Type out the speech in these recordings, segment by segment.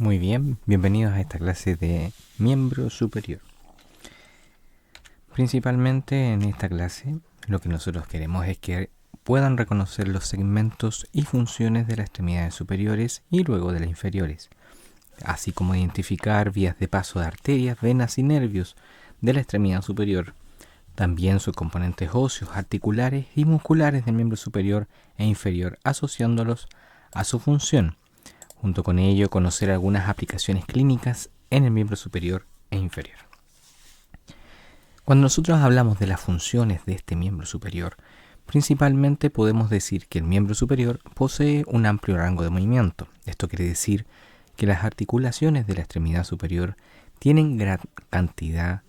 Muy bien, bienvenidos a esta clase de miembro superior. Principalmente en esta clase lo que nosotros queremos es que puedan reconocer los segmentos y funciones de las extremidades superiores y luego de las inferiores, así como identificar vías de paso de arterias, venas y nervios de la extremidad superior, también sus componentes óseos, articulares y musculares del miembro superior e inferior, asociándolos a su función. Junto con ello, conocer algunas aplicaciones clínicas en el miembro superior e inferior. Cuando nosotros hablamos de las funciones de este miembro superior, principalmente podemos decir que el miembro superior posee un amplio rango de movimiento. Esto quiere decir que las articulaciones de la extremidad superior tienen gran cantidad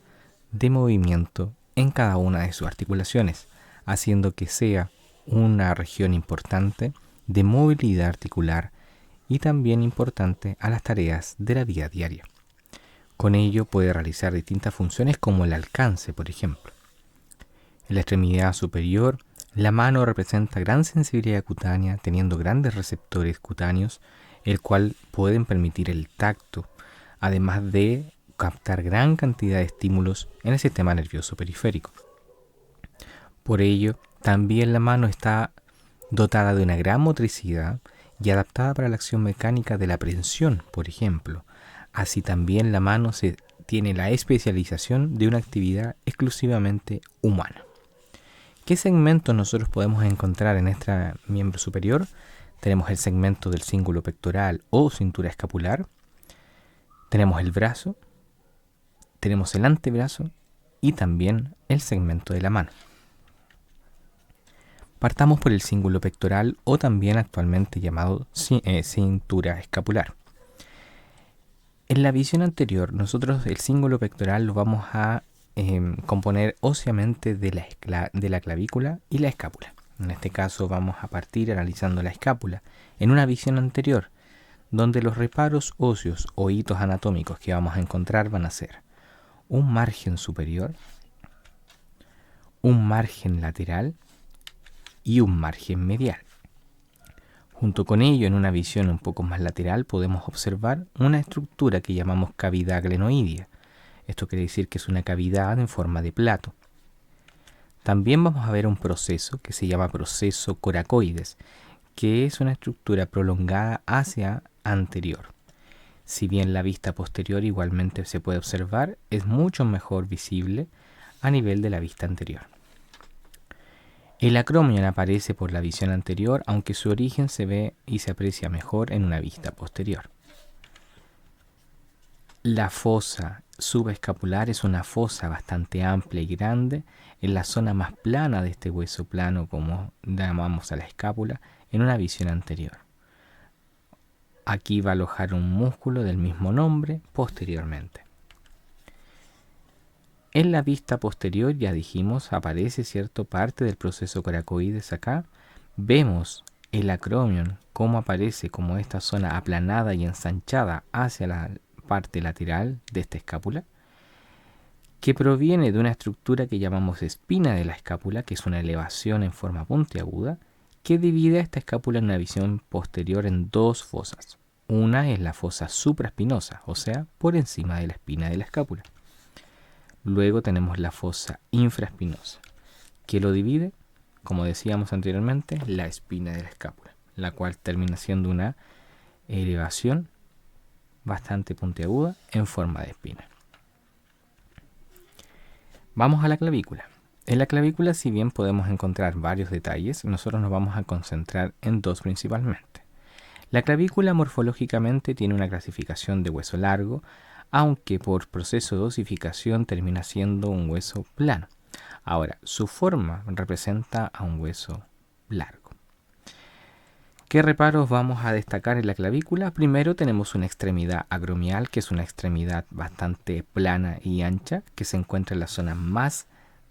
de movimiento en cada una de sus articulaciones, haciendo que sea una región importante de movilidad articular y también importante a las tareas de la vida diaria. Con ello puede realizar distintas funciones como el alcance, por ejemplo. En la extremidad superior, la mano representa gran sensibilidad cutánea, teniendo grandes receptores cutáneos, el cual pueden permitir el tacto, además de captar gran cantidad de estímulos en el sistema nervioso periférico. Por ello, también la mano está dotada de una gran motricidad y adaptada para la acción mecánica de la prensión, por ejemplo. Así también la mano tiene la especialización de una actividad exclusivamente humana. ¿Qué segmentos nosotros podemos encontrar en este miembro superior? Tenemos el segmento del cíngulo pectoral o cintura escapular, tenemos el brazo, tenemos el antebrazo y también el segmento de la mano. Partamos por el cíngulo pectoral o también actualmente llamado cintura escapular. En la visión anterior, nosotros el cíngulo pectoral lo vamos a componer óseamente de la clavícula y la escápula. En este caso vamos a partir analizando la escápula en una visión anterior, donde los reparos óseos o hitos anatómicos que vamos a encontrar van a ser un margen superior, un margen lateral y un margen medial. Junto con ello, en una visión un poco más lateral, podemos observar una estructura que llamamos cavidad glenoidea. Esto quiere decir que es una cavidad en forma de plato. También vamos a ver un proceso que se llama proceso coracoides, que es una estructura prolongada hacia anterior. Si bien la vista posterior igualmente se puede observar, es mucho mejor visible a nivel de la vista anterior. El acromion aparece por la visión anterior, aunque su origen se ve y se aprecia mejor en una vista posterior. La fosa subescapular es una fosa bastante amplia y grande en la zona más plana de este hueso plano, como llamamos a la escápula, en una visión anterior. Aquí va a alojar un músculo del mismo nombre posteriormente. En la vista posterior, ya dijimos, aparece cierto parte del proceso coracoides acá. Vemos el acromion, cómo aparece como esta zona aplanada y ensanchada hacia la parte lateral de esta escápula, que proviene de una estructura que llamamos espina de la escápula, que es una elevación en forma puntiaguda, que divide a esta escápula en una visión posterior en dos fosas. Una es la fosa supraespinosa, o sea, por encima de la espina de la escápula. Luego tenemos la fosa infraespinosa, que lo divide, como decíamos anteriormente, la espina de la escápula, la cual termina siendo una elevación bastante puntiaguda en forma de espina. Vamos a la clavícula. En la clavícula, si bien podemos encontrar varios detalles, nosotros nos vamos a concentrar en dos principalmente. La clavícula morfológicamente tiene una clasificación de hueso largo, aunque por proceso de osificación termina siendo un hueso plano. Ahora, su forma representa a un hueso largo. ¿Qué reparos vamos a destacar en la clavícula? Primero tenemos una extremidad acromial, que es una extremidad bastante plana y ancha, que se encuentra en la zona más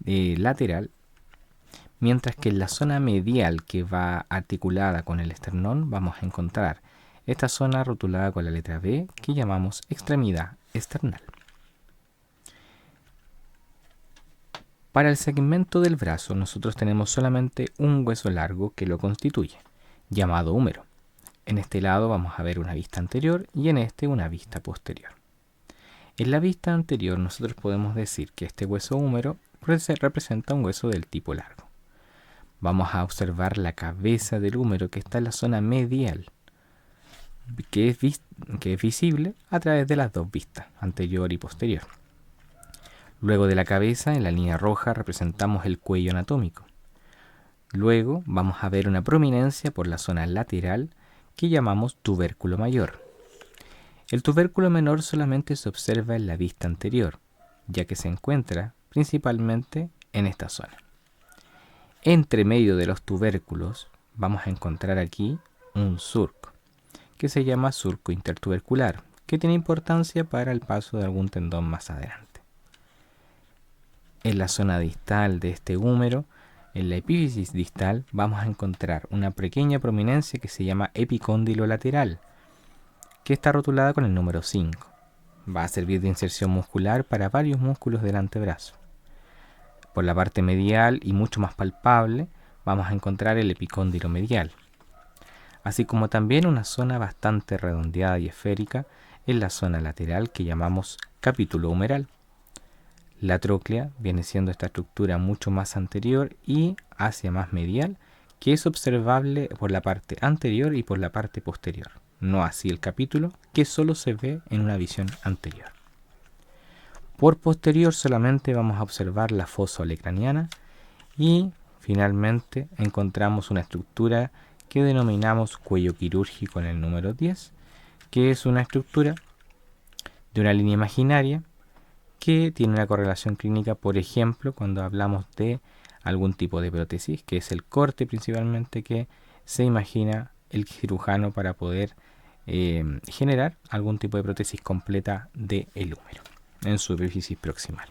lateral, mientras que en la zona medial, que va articulada con el esternón, vamos a encontrar esta zona rotulada con la letra B, que llamamos extremidad esternal. Para el segmento del brazo, nosotros tenemos solamente un hueso largo que lo constituye, llamado húmero. En este lado vamos a ver una vista anterior y en este una vista posterior. En la vista anterior nosotros podemos decir que este hueso húmero representa un hueso del tipo largo. Vamos a observar la cabeza del húmero que está en la zona medial, que es visible a través de las dos vistas, anterior y posterior. Luego de la cabeza, en la línea roja, representamos el cuello anatómico. Luego vamos a ver una prominencia por la zona lateral que llamamos tubérculo mayor. El tubérculo menor solamente se observa en la vista anterior, ya que se encuentra principalmente en esta zona. Entre medio de los tubérculos vamos a encontrar aquí un surco, que se llama surco intertubercular, que tiene importancia para el paso de algún tendón más adelante. En la zona distal de este húmero, en la epífisis distal, vamos a encontrar una pequeña prominencia que se llama epicóndilo lateral, que está rotulada con el número 5. Va a servir de inserción muscular para varios músculos del antebrazo. Por la parte medial y mucho más palpable, vamos a encontrar el epicóndilo medial, así como también una zona bastante redondeada y esférica en la zona lateral que llamamos capítulo humeral. La tróclea viene siendo esta estructura mucho más anterior y hacia más medial, que es observable por la parte anterior y por la parte posterior, no así el capítulo, que solo se ve en una visión anterior. Por posterior solamente vamos a observar la fosa olecraniana y finalmente encontramos una estructura que denominamos cuello quirúrgico en el número 10, que es una estructura de una línea imaginaria que tiene una correlación clínica, por ejemplo, cuando hablamos de algún tipo de prótesis, que es el corte principalmente que se imagina el cirujano para poder generar algún tipo de prótesis completa del húmero en su epífisis proximal.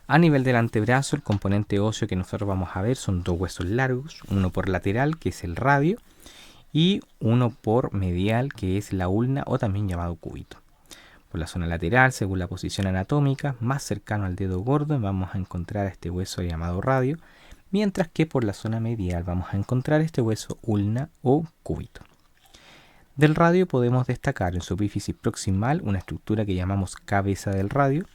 A nivel del antebrazo, el componente óseo que nosotros vamos a ver son dos huesos largos, uno por lateral, que es el radio, y uno por medial, que es la ulna o también llamado cúbito. Por la zona lateral, según la posición anatómica, más cercano al dedo gordo, vamos a encontrar este hueso llamado radio, mientras que por la zona medial vamos a encontrar este hueso ulna o cúbito. Del radio podemos destacar en su epífisis proximal una estructura que llamamos cabeza del radio.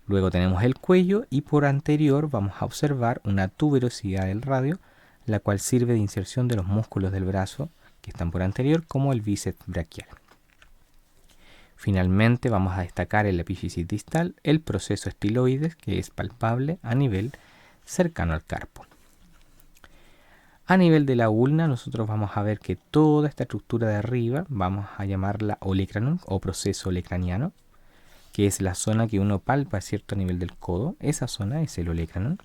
Luego tenemos el cuello y por anterior vamos a observar una tuberosidad del radio, la cual sirve de inserción de los músculos del brazo que están por anterior, como el bíceps braquial. Finalmente vamos a destacar en la epífisis distal el proceso estiloides, que es palpable a nivel cercano al carpo. A nivel de la ulna, nosotros vamos a ver que toda esta estructura de arriba vamos a llamarla olecranon o proceso olecraniano, que es la zona que uno palpa a cierto nivel del codo. Esa zona es el olecranon.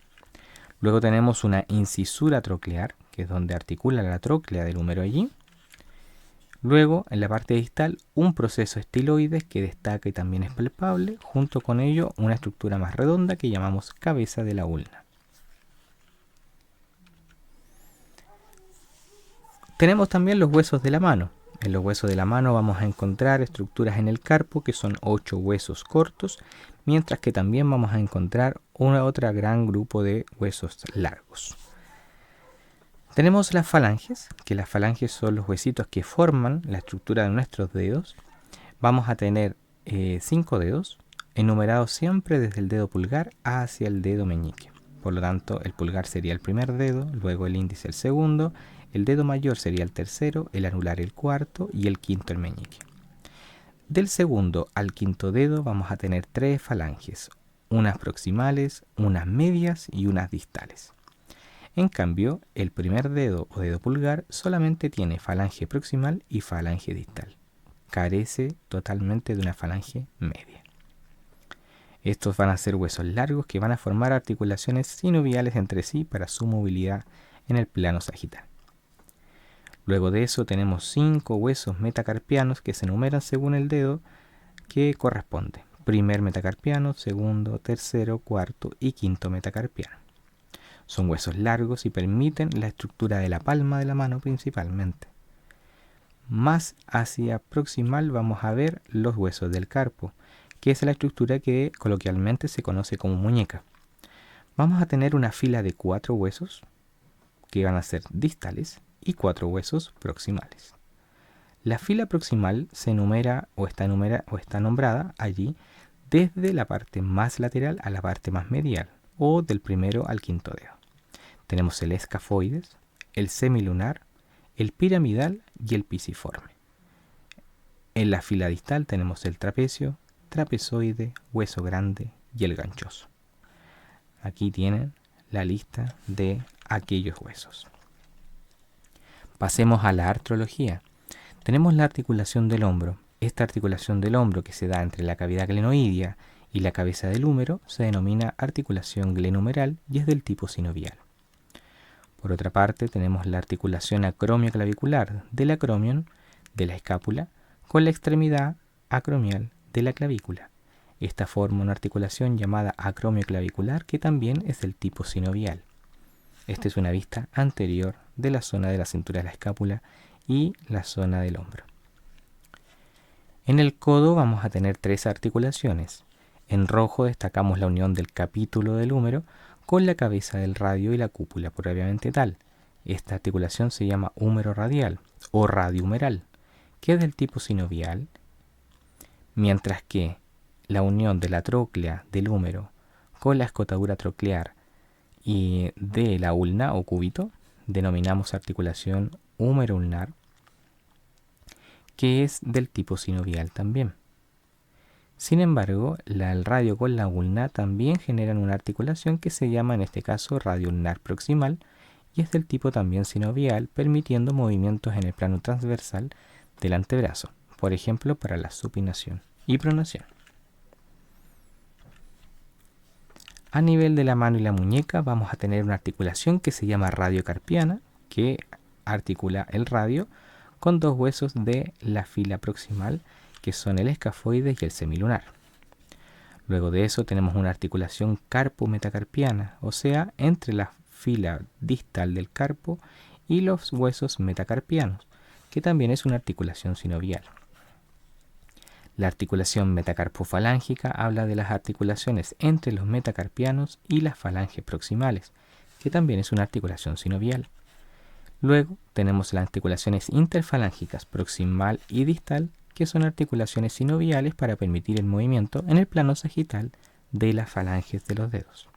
Luego tenemos una incisura troclear, que es donde articula la tróclea del húmero allí. Luego, en la parte distal, un proceso estiloides que destaca y también es palpable. Junto con ello, una estructura más redonda que llamamos cabeza de la ulna. Tenemos también los huesos de la mano. En los huesos de la mano vamos a encontrar estructuras en el carpo que son 8 huesos cortos, mientras que también vamos a encontrar otro gran grupo de huesos largos. Tenemos las falanges, que las falanges son los huesitos que forman la estructura de nuestros dedos. Vamos a tener 5 dedos, enumerados siempre desde el dedo pulgar hacia el dedo meñique. Por lo tanto, el pulgar sería el primer dedo, luego el índice el segundo, el dedo mayor sería el tercero, el anular el cuarto y el quinto el meñique. Del segundo al quinto dedo vamos a tener 3 falanges, unas proximales, unas medias y unas distales. En cambio, el primer dedo o dedo pulgar solamente tiene falange proximal y falange distal. Carece totalmente de una falange media. Estos van a ser huesos largos que van a formar articulaciones sinoviales entre sí para su movilidad en el plano sagital. Luego de eso tenemos 5 huesos metacarpianos que se enumeran según el dedo que corresponde. Primer metacarpiano, segundo, tercero, cuarto y quinto metacarpiano. Son huesos largos y permiten la estructura de la palma de la mano principalmente. Más hacia proximal vamos a ver los huesos del carpo, que es la estructura que coloquialmente se conoce como muñeca. Vamos a tener una fila de 4 huesos que van a ser distales y 4 huesos proximales. La fila proximal se enumera o está nombrada allí desde la parte más lateral a la parte más medial, o del primero al quinto dedo. Tenemos el escafoides, el semilunar, el piramidal y el pisiforme. En la fila distal tenemos el trapecio, trapezoide, hueso grande y el ganchoso. Aquí tienen la lista de aquellos huesos. Pasemos a la artrología. Tenemos la articulación del hombro. Esta articulación del hombro que se da entre la cavidad glenoidea y la cabeza del húmero se denomina articulación glenohumeral y es del tipo sinovial. Por otra parte, tenemos la articulación acromioclavicular del acromion de la escápula con la extremidad acromial de la clavícula. Esta forma una articulación llamada acromioclavicular que también es del tipo sinovial. Esta es una vista anterior de la zona de la cintura de la escápula y la zona del hombro. En el codo vamos a tener 3 articulaciones. En rojo destacamos la unión del capítulo del húmero con la cabeza del radio y la cúpula propiamente tal. Esta articulación se llama húmero radial o radiohumeral, que es del tipo sinovial, mientras que la unión de la tróclea del húmero con la escotadura troclear y de la ulna o cúbito denominamos articulación húmero-ulnar, que es del tipo sinovial también. Sin embargo, el radio con la ulna también generan una articulación que se llama en este caso radio ulnar proximal y es del tipo también sinovial, permitiendo movimientos en el plano transversal del antebrazo, por ejemplo para la supinación y pronación. A nivel de la mano y la muñeca vamos a tener una articulación que se llama radiocarpiana, que articula el radio con 2 huesos de la fila proximal, que son el escafoides y el semilunar. Luego de eso tenemos una articulación carpo-metacarpiana, o sea, entre la fila distal del carpo y los huesos metacarpianos, que también es una articulación sinovial. La articulación metacarpofalángica habla de las articulaciones entre los metacarpianos y las falanges proximales, que también es una articulación sinovial. Luego tenemos las articulaciones interfalángicas proximal y distal, que son articulaciones sinoviales para permitir el movimiento en el plano sagital de las falanges de los dedos.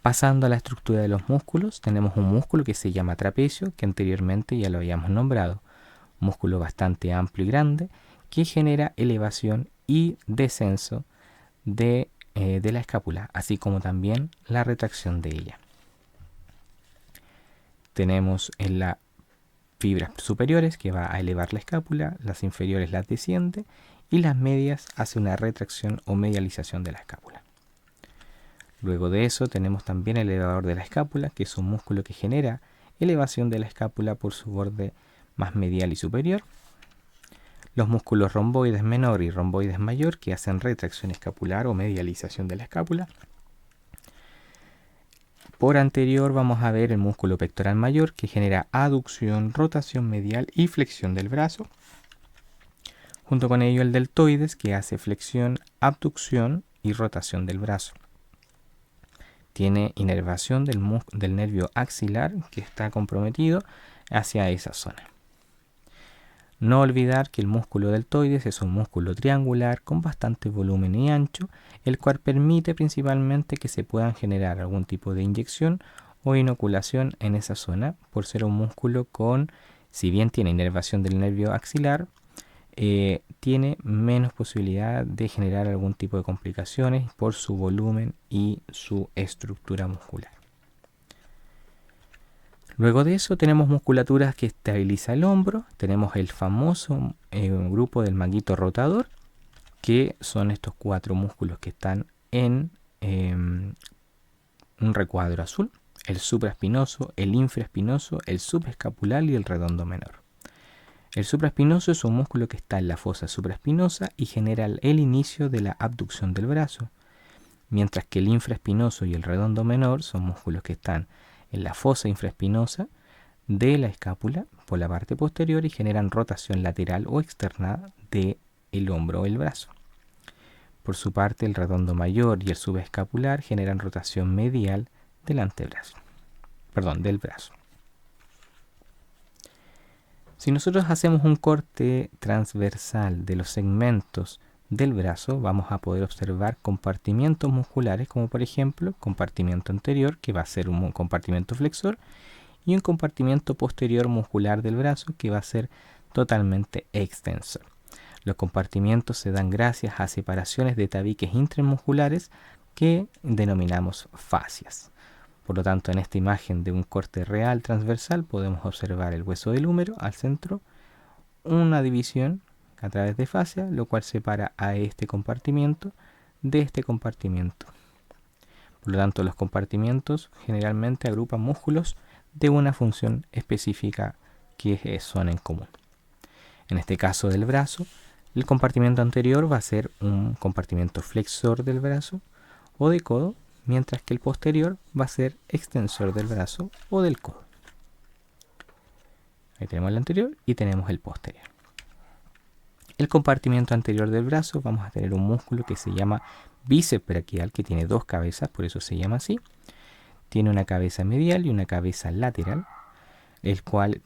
Pasando a la estructura de los músculos, tenemos un músculo que se llama trapecio, que anteriormente ya lo habíamos nombrado. Músculo bastante amplio y grande que genera elevación y descenso de la escápula, así como también la retracción de ella. Tenemos en las fibras superiores que va a elevar la escápula, las inferiores las desciende y las medias hace una retracción o medialización de la escápula. Luego de eso tenemos también el elevador de la escápula, que es un músculo que genera elevación de la escápula por su borde más medial y superior. Los músculos romboides menor y romboides mayor que hacen retracción escapular o medialización de la escápula. Por anterior vamos a ver el músculo pectoral mayor que genera aducción, rotación medial y flexión del brazo. Junto con ello el deltoides que hace flexión, abducción y rotación del brazo. Tiene inervación del nervio axilar que está comprometido hacia esa zona. No olvidar que el músculo deltoides es un músculo triangular con bastante volumen y ancho, el cual permite principalmente que se puedan generar algún tipo de inyección o inoculación en esa zona, por ser un músculo con, si bien tiene inervación del nervio axilar, tiene menos posibilidad de generar algún tipo de complicaciones por su volumen y su estructura muscular. Luego de eso tenemos musculaturas que estabiliza el hombro, tenemos el famoso grupo del manguito rotador, que son estos 4 músculos que están en un recuadro azul, el supraespinoso, el infraespinoso, el subescapular y el redondo menor. El supraespinoso es un músculo que está en la fosa supraespinosa y genera el inicio de la abducción del brazo, mientras que el infraespinoso y el redondo menor son músculos que están en la fosa infraespinosa de la escápula por la parte posterior y generan rotación lateral o externa del hombro o el brazo. Por su parte, el redondo mayor y el subescapular generan rotación medial del antebrazo, del brazo. Si nosotros hacemos un corte transversal de los segmentos del brazo, vamos a poder observar compartimientos musculares, como por ejemplo compartimiento anterior, que va a ser un compartimento flexor, y un compartimiento posterior muscular del brazo, que va a ser totalmente extensor. Los compartimientos se dan gracias a separaciones de tabiques intramusculares que denominamos fascias. Por lo tanto, en esta imagen de un corte real transversal podemos observar el hueso del húmero al centro, una división a través de fascia, lo cual separa a este compartimiento de este compartimiento. Por lo tanto, los compartimientos generalmente agrupan músculos de una función específica que son en común. En este caso del brazo, el compartimiento anterior va a ser un compartimiento flexor del brazo o de codo, mientras que el posterior va a ser extensor del brazo o del codo. Ahí tenemos el anterior y tenemos el posterior. El compartimiento anterior del brazo vamos a tener un músculo que se llama bíceps braquial, que tiene dos cabezas, por eso se llama así. Tiene una cabeza medial y una cabeza lateral, el cual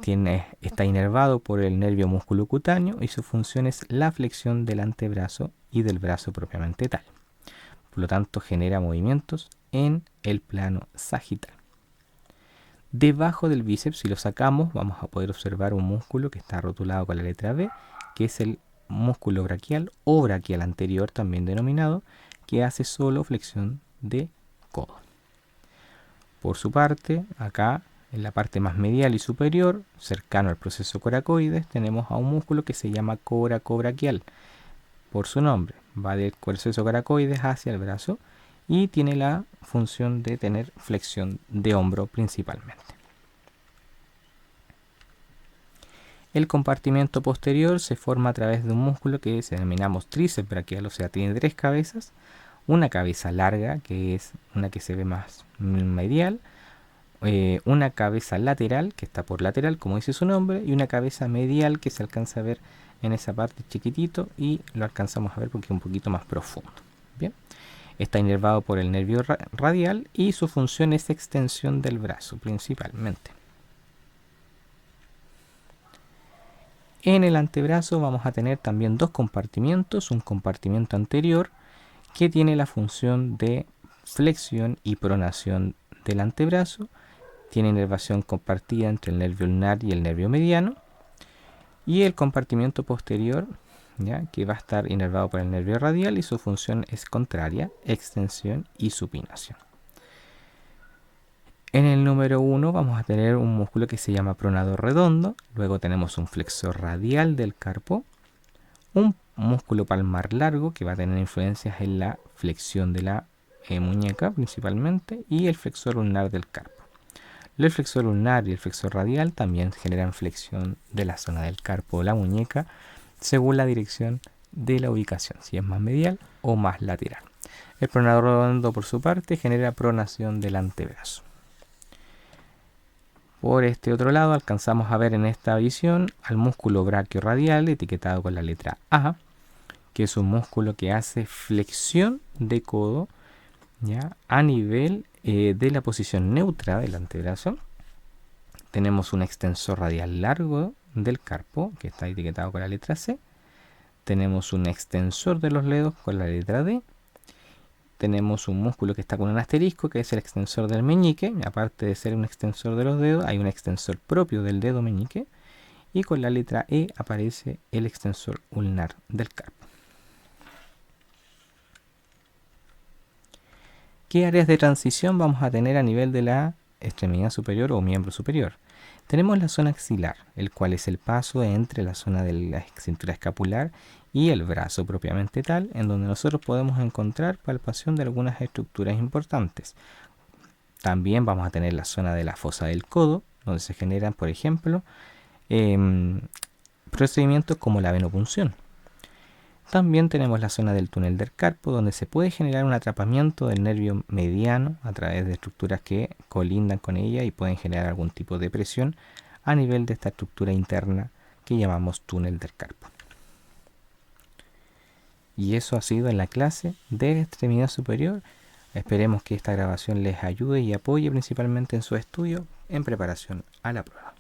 está inervado por el nervio músculo cutáneo y su función es la flexión del antebrazo y del brazo propiamente tal. Por lo tanto, genera movimientos en el plano sagital. Debajo del bíceps, si lo sacamos, vamos a poder observar un músculo que está rotulado con la letra B, que es el músculo braquial o braquial anterior, también denominado, que hace solo flexión de codo. Por su parte, acá en la parte más medial y superior, cercano al proceso coracoides, tenemos a un músculo que se llama coracobraquial. Por su nombre, va del proceso coracoides hacia el brazo y tiene la función de tener flexión de hombro principalmente. El compartimento posterior se forma a través de un músculo que denominamos tríceps braquial, o sea, tiene tres cabezas, una cabeza larga, que es una que se ve más medial, una cabeza lateral, que está por lateral, como dice su nombre, y una cabeza medial que se alcanza a ver en esa parte chiquitito y lo alcanzamos a ver porque es un poquito más profundo. Bien, está inervado por el nervio radial y su función es extensión del brazo principalmente. En el antebrazo vamos a tener también dos compartimientos, un compartimiento anterior que tiene la función de flexión y pronación del antebrazo, tiene inervación compartida entre el nervio ulnar y el nervio mediano, y el compartimiento posterior, ¿ya?, que va a estar inervado por el nervio radial y su función es contraria, extensión y supinación. En el número 1 vamos a tener un músculo que se llama pronador redondo, luego tenemos un flexor radial del carpo, un músculo palmar largo que va a tener influencias en la flexión de la muñeca principalmente, y el flexor ulnar del carpo. El flexor ulnar y el flexor radial también generan flexión de la zona del carpo o la muñeca según la dirección de la ubicación, si es más medial o más lateral. El pronador redondo, por su parte, genera pronación del antebrazo. Por este otro lado alcanzamos a ver en esta visión al músculo braquiorradial etiquetado con la letra A, que es un músculo que hace flexión de codo, ¿ya?, a nivel de la posición neutra del antebrazo. Tenemos un extensor radial largo del carpo que está etiquetado con la letra C. Tenemos un extensor de los dedos con la letra D. Tenemos un músculo que está con un asterisco, que es el extensor del meñique. Aparte de ser un extensor de los dedos, hay un extensor propio del dedo meñique. Y con la letra E aparece el extensor ulnar del carpo. ¿Qué áreas de transición vamos a tener a nivel de la extremidad superior o miembro superior? Tenemos la zona axilar, el cual es el paso entre la zona de la cintura escapular y el brazo propiamente tal, en donde nosotros podemos encontrar palpación de algunas estructuras importantes. También vamos a tener la zona de la fosa del codo, donde se generan, por ejemplo, procedimientos como la venopunción. También tenemos la zona del túnel del carpo, donde se puede generar un atrapamiento del nervio mediano a través de estructuras que colindan con ella y pueden generar algún tipo de presión a nivel de esta estructura interna que llamamos túnel del carpo. Y eso ha sido en la clase de la extremidad superior. Esperemos que esta grabación les ayude y apoye principalmente en su estudio en preparación a la prueba.